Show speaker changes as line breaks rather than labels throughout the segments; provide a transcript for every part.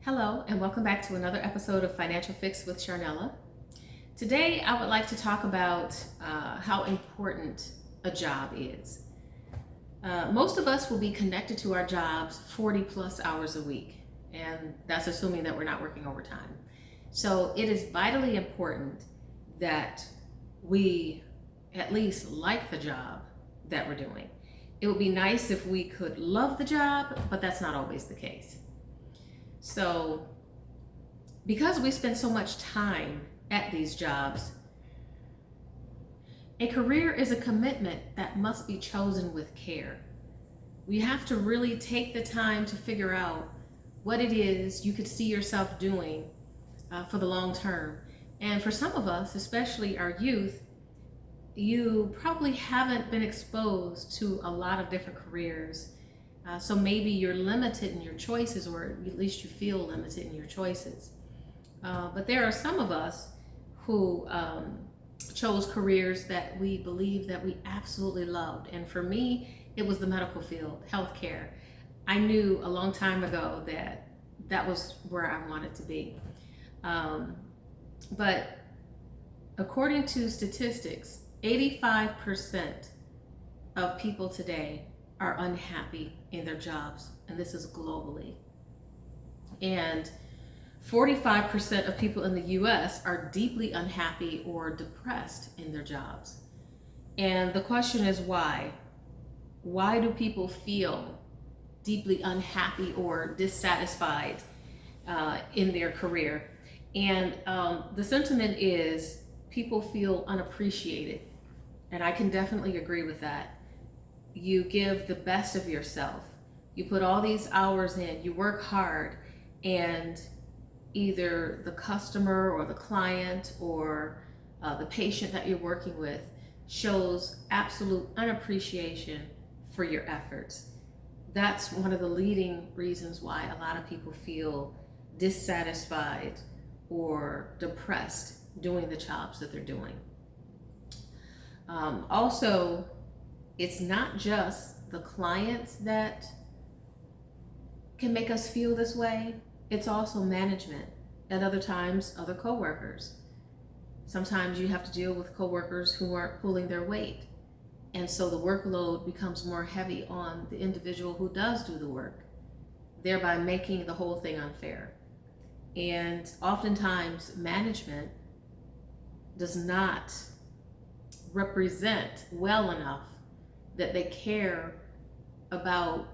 Hello, and welcome back to another episode of Financial Fix with Sharnella. Today, I would like to talk about how important a job is. Most of us will be connected to our jobs 40 plus hours a week, and that's assuming that we're not working overtime. So it is vitally important that we at least like the job that we're doing. It would be nice if we could love the job, but that's not always the case. So, because we spend so much time at these jobs, a career is a commitment that must be chosen with care. We have to really take the time to figure out what it is you could see yourself doing for the long term. And for some of us, especially our youth, you probably haven't been exposed to a lot of different careers. So maybe you're limited in your choices, or at least you feel limited in your choices. But there are some of us who chose careers that we believe that we absolutely loved. And for me, it was the medical field, healthcare. I knew a long time ago that that was where I wanted to be. But according to statistics, 85% of people today are unhappy in their jobs, and this is globally. And 45% of people in the US are deeply unhappy or depressed in their jobs. And the question is why? Why do people feel deeply unhappy or dissatisfied in their career? And the sentiment is people feel unappreciated. And I can definitely agree with that. You give the best of yourself. You put all these hours in, you work hard, and either the customer or the client or the patient that you're working with shows absolute unappreciation for your efforts. That's one of the leading reasons why a lot of people feel dissatisfied or depressed doing the jobs that they're doing. Also, it's not just the clients that can make us feel this way, it's also management, and other times other coworkers. Sometimes you have to deal with coworkers who aren't pulling their weight, and so the workload becomes more heavy on the individual who does do the work, thereby making the whole thing unfair. And oftentimes management does not represent well enough that they care about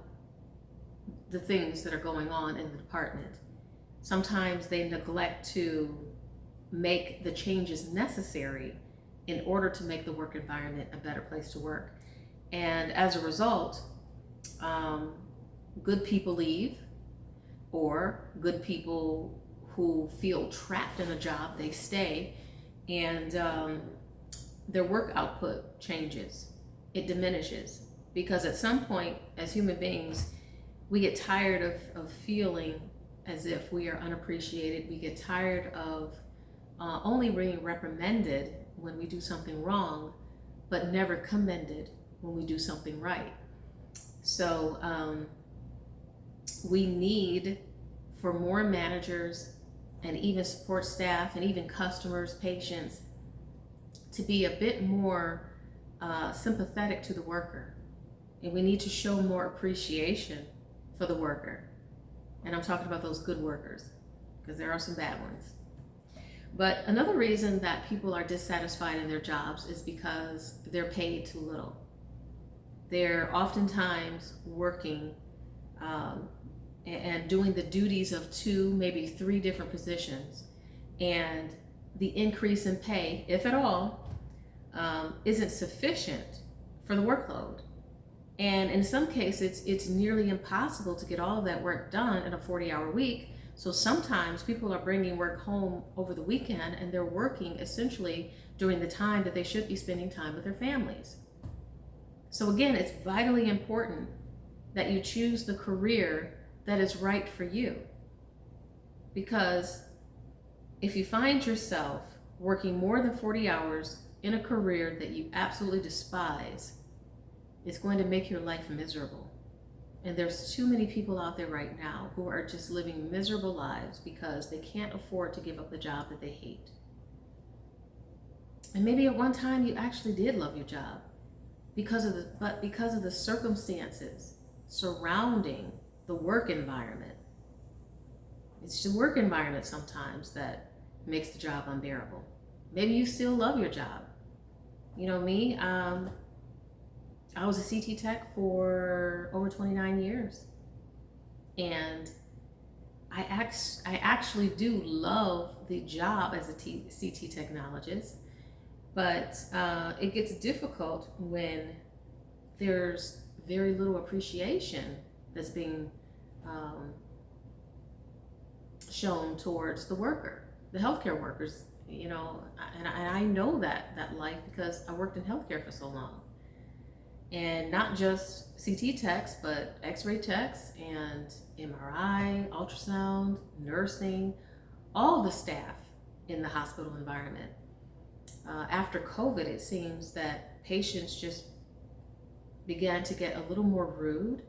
the things that are going on in the department. Sometimes they neglect to make the changes necessary in order to make the work environment a better place to work. And as a result, good people leave, or good people who feel trapped in a job, they stay, and their work output changes. It diminishes, because at some point as human beings we get tired of feeling as if we are unappreciated. We get tired of only being reprimanded when we do something wrong, but never commended when we do something right. So we need for more managers and even support staff and even customers, patients, to be a bit more sympathetic to the worker, and we need to show more appreciation for the worker. And I'm talking about those good workers, because there are some bad ones. But another reason that people are dissatisfied in their jobs is because they're paid too little. They're oftentimes working and doing the duties of 2, maybe 3 different positions, and the increase in pay, if at all, isn't sufficient for the workload. And in some cases, it's nearly impossible to get all of that work done in a 40-hour week. So sometimes people are bringing work home over the weekend, and they're working essentially during the time that they should be spending time with their families. So again, it's vitally important that you choose the career that is right for you. Because if you find yourself working more than 40 hours in a career that you absolutely despise, it's going to make your life miserable. And there's too many people out there right now who are just living miserable lives because they can't afford to give up the job that they hate. And maybe at one time you actually did love your job because of the circumstances surrounding the work environment. It's the work environment sometimes that makes the job unbearable. Maybe you still love your job. You know me, I was a CT tech for over 29 years. And I actually do love the job as a CT technologist, but it gets difficult when there's very little appreciation that's being shown towards the worker, the healthcare workers, you know, and I know that life because I worked in healthcare for so long. And not just CT techs, but X-ray techs and MRI, ultrasound, nursing, all the staff in the hospital environment. After COVID, it seems that patients just began to get a little more rude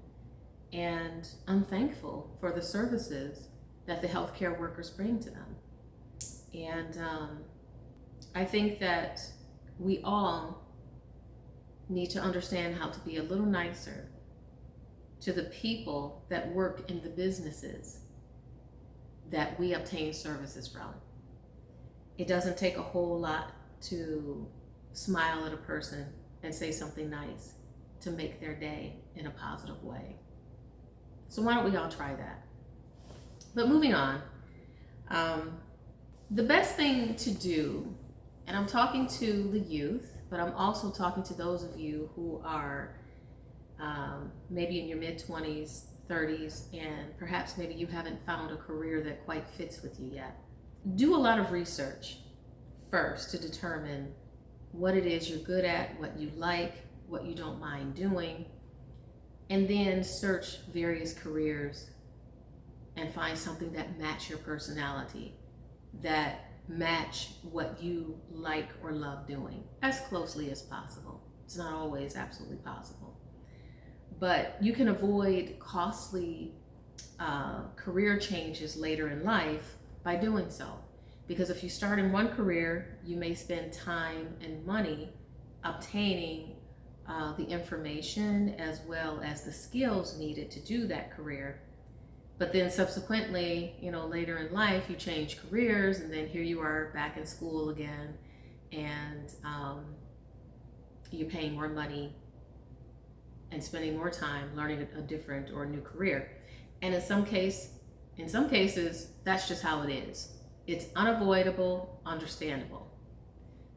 and unthankful for the services that the healthcare workers bring to them. And I think that we all need to understand how to be a little nicer to the people that work in the businesses that we obtain services from. It doesn't take a whole lot to smile at a person and say something nice to make their day in a positive way. So why don't we all try that? But moving on, the best thing to do, and I'm talking to the youth, but I'm also talking to those of you who are maybe in your mid-20s, 30s, and perhaps maybe you haven't found a career that quite fits with you yet. Do a lot of research first to determine what it is you're good at, what you like, what you don't mind doing, and then search various careers and find something that match your personality, that match what you like or love doing as closely as possible. It's not always absolutely possible, but you can avoid costly career changes later in life by doing so. Because if you start in one career, you may spend time and money obtaining the information as well as the skills needed to do that career. But then subsequently, you know, later in life, you change careers, and then here you are back in school again, and you're paying more money and spending more time learning a different or a new career. And in some cases, that's just how it is. It's unavoidable, understandable.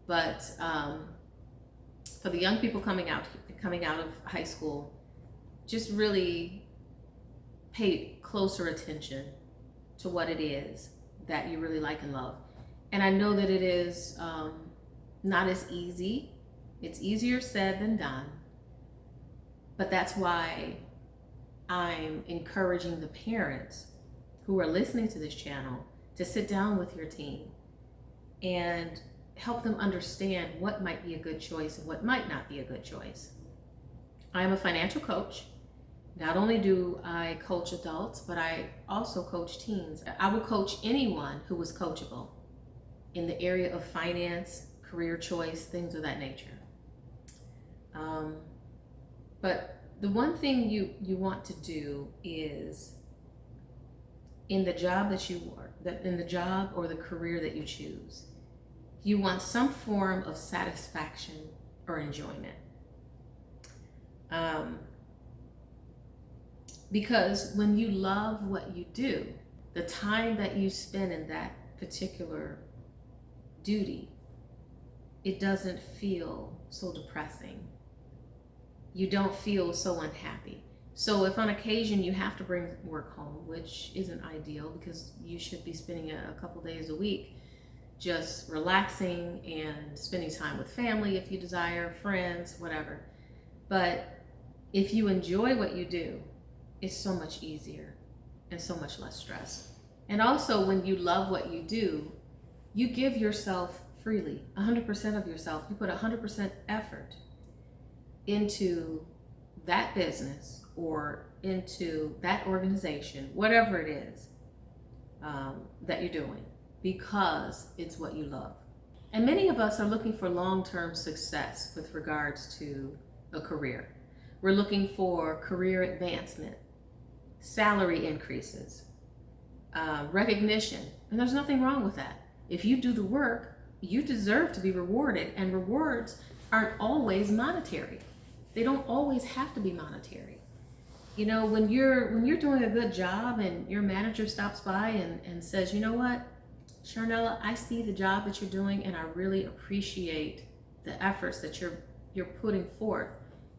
But for the young people coming out of high school, just really pay closer attention to what it is that you really like and love. And I know that it is not as easy. It's easier said than done. But that's why I'm encouraging the parents who are listening to this channel to sit down with your teen and help them understand what might be a good choice and what might not be a good choice. I am a financial coach. Not only do I coach adults, but I also coach teens. I will coach anyone who is coachable in the area of finance, career choice, things of that nature. But the one thing you want to do is in the job in the job or the career that you choose, you want some form of satisfaction or enjoyment. Because when you love what you do, the time that you spend in that particular duty, it doesn't feel so depressing. You don't feel so unhappy. So if on occasion you have to bring work home, which isn't ideal because you should be spending a couple days a week just relaxing and spending time with family if you desire, friends, whatever. But if you enjoy what you do, it's so much easier and so much less stress. And also when you love what you do, you give yourself freely, 100% of yourself. You put 100% effort into that business or into that organization, whatever it is that you're doing, because it's what you love. And many of us are looking for long-term success with regards to a career. We're looking for career advancement, salary increases, recognition, and there's nothing wrong with that. If you do the work, you deserve to be rewarded, and rewards aren't always monetary. They don't always have to be monetary. You know, when you're doing a good job and your manager stops by and says, you know what, Sharnella, I see the job that you're doing and I really appreciate the efforts that you're putting forth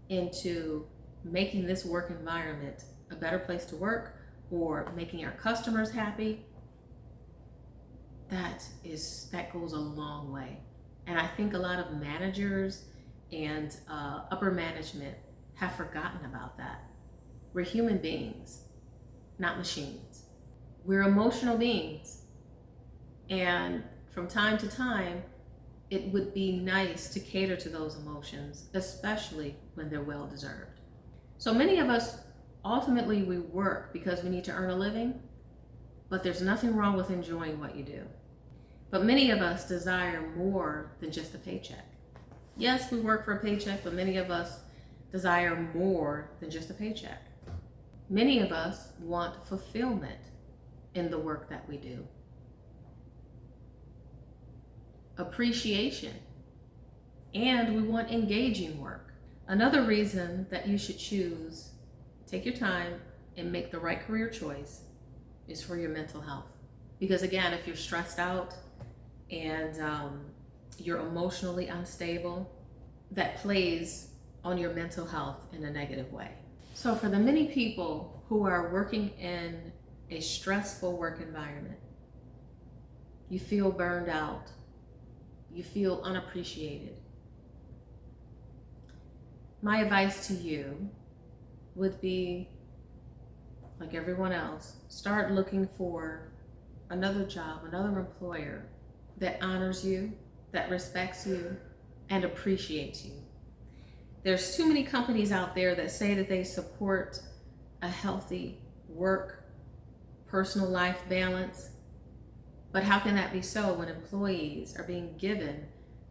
into making this work environment a better place to work, or making our customers happy, that goes a long way. And I think a lot of managers and upper management have forgotten about that. We're human beings, not machines. We're emotional beings. And from time to time, it would be nice to cater to those emotions, especially when they're well deserved. So many of us, ultimately, we work because we need to earn a living, but there's nothing wrong with enjoying what you do. But many of us desire more than just a paycheck. Yes, we work for a paycheck, but many of us desire more than just a paycheck. Many of us want fulfillment in the work that we do. Appreciation, and we want engaging work. Another reason that you should take your time and make the right career choice is for your mental health. Because again, if you're stressed out and you're emotionally unstable, that plays on your mental health in a negative way. So for the many people who are working in a stressful work environment, you feel burned out, you feel unappreciated. My advice to you would be, like everyone else, start looking for another job, another employer that honors you, that respects you, and appreciates you. There's too many companies out there that say that they support a healthy work, personal life balance, but how can that be so when employees are being given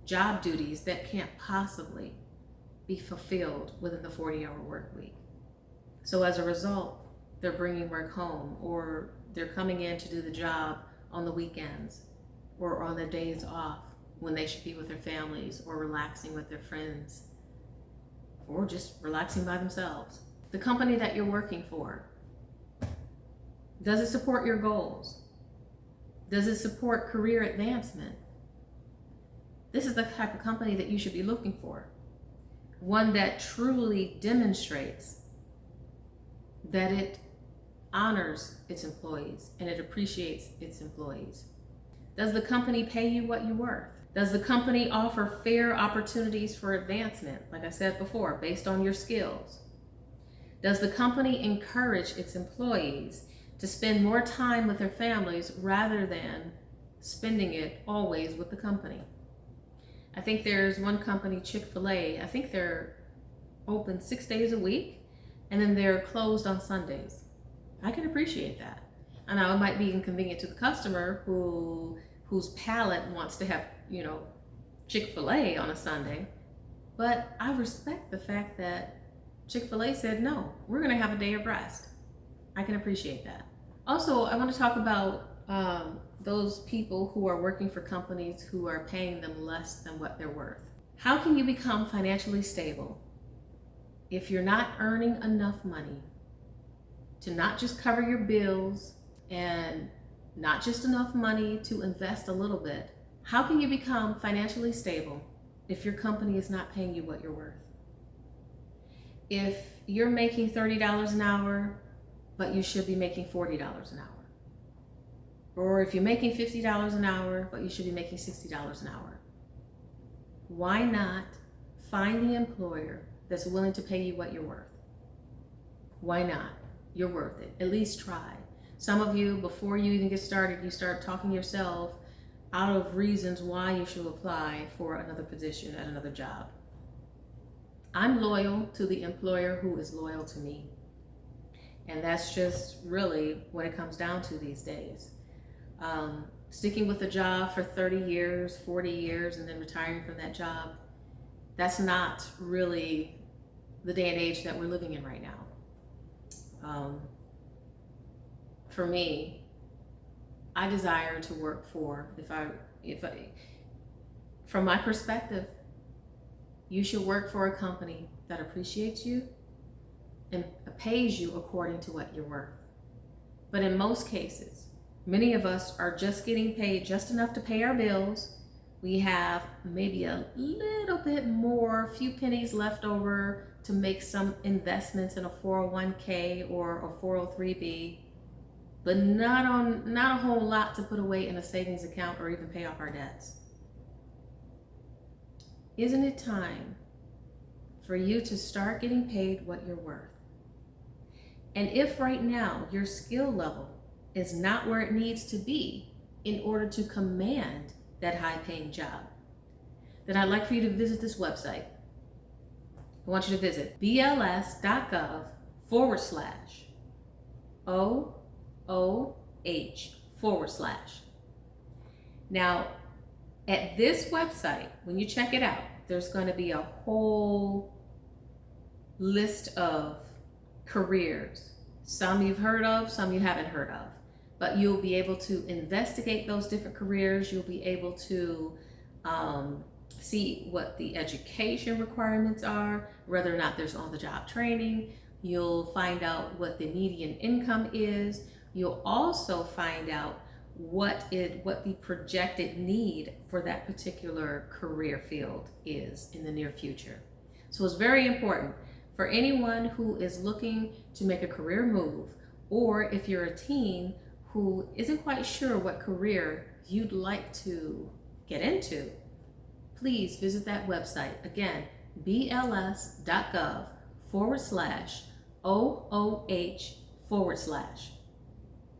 job duties that can't possibly be fulfilled within the 40-hour work week? So as a result, they're bringing work home, or they're coming in to do the job on the weekends or on their days off when they should be with their families or relaxing with their friends or just relaxing by themselves. The company that you're working for, does it support your goals? Does it support career advancement? This is the type of company that you should be looking for. One that truly demonstrates that it honors its employees and it appreciates its employees. Does the company pay you what you're worth? Does the company offer fair opportunities for advancement, like I said before, based on your skills? Does the company encourage its employees to spend more time with their families rather than spending it always with the company? I think there's one company, Chick-fil-A, I think they're open 6 days a week and then they're closed on Sundays. I can appreciate that. I know it might be inconvenient to the customer whose palate wants to have, Chick-fil-A on a Sunday, but I respect the fact that Chick-fil-A said, no, we're gonna have a day of rest. I can appreciate that. Also, I want to talk about those people who are working for companies who are paying them less than what they're worth. How can you become financially stable if you're not earning enough money to not just cover your bills and not just enough money to invest a little bit? How can you become financially stable if your company is not paying you what you're worth? If you're making $30 an hour, but you should be making $40 an hour. Or if you're making $50 an hour, but you should be making $60 an hour. Why not find the employer that's willing to pay you what you're worth? Why not? You're worth it. At least try. Some of you, before you even get started, you start talking yourself out of reasons why you should apply for another position at another job. I'm loyal to the employer who is loyal to me. And that's just really what it comes down to these days. Sticking with a job for 30 years, 40 years, and then retiring from that job, that's not really the day and age that we're living in right now. For me, I desire to work for, from my perspective, you should work for a company that appreciates you and pays you according to what you're worth. But in most cases, many of us are just getting paid just enough to pay our bills. We have maybe a little bit more, a few pennies left over to make some investments in a 401k or a 403b, but not a whole lot to put away in a savings account or even pay off our debts. Isn't it time for you to start getting paid what you're worth? And if right now your skill level is not where it needs to be in order to command that high-paying job, then I'd like for you to visit this website. I want you to visit bls.gov/OOH/. Now, at this website, when you check it out, there's going to be a whole list of careers. Some you've heard of, some you haven't heard of. But you'll be able to investigate those different careers. You'll be able to see what the education requirements are, whether or not there's on-the-job training. You'll find out what the median income is. You'll also find out what the projected need for that particular career field is in the near future. So it's very important for anyone who is looking to make a career move, or if you're a teen who isn't quite sure what career you'd like to get into, please visit that website. Again, bls.gov/OOH/.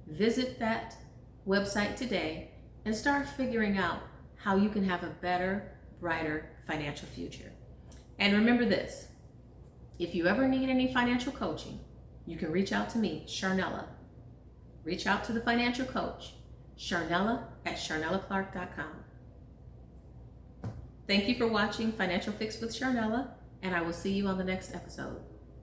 Visit that website today and start figuring out how you can have a better, brighter financial future. And remember this, if you ever need any financial coaching, you can reach out to me, Sharnella. Reach out to the financial coach, Sharnella at sharnellaclark.com. Thank you for watching Financial Fix with Sharnella, and I will see you on the next episode.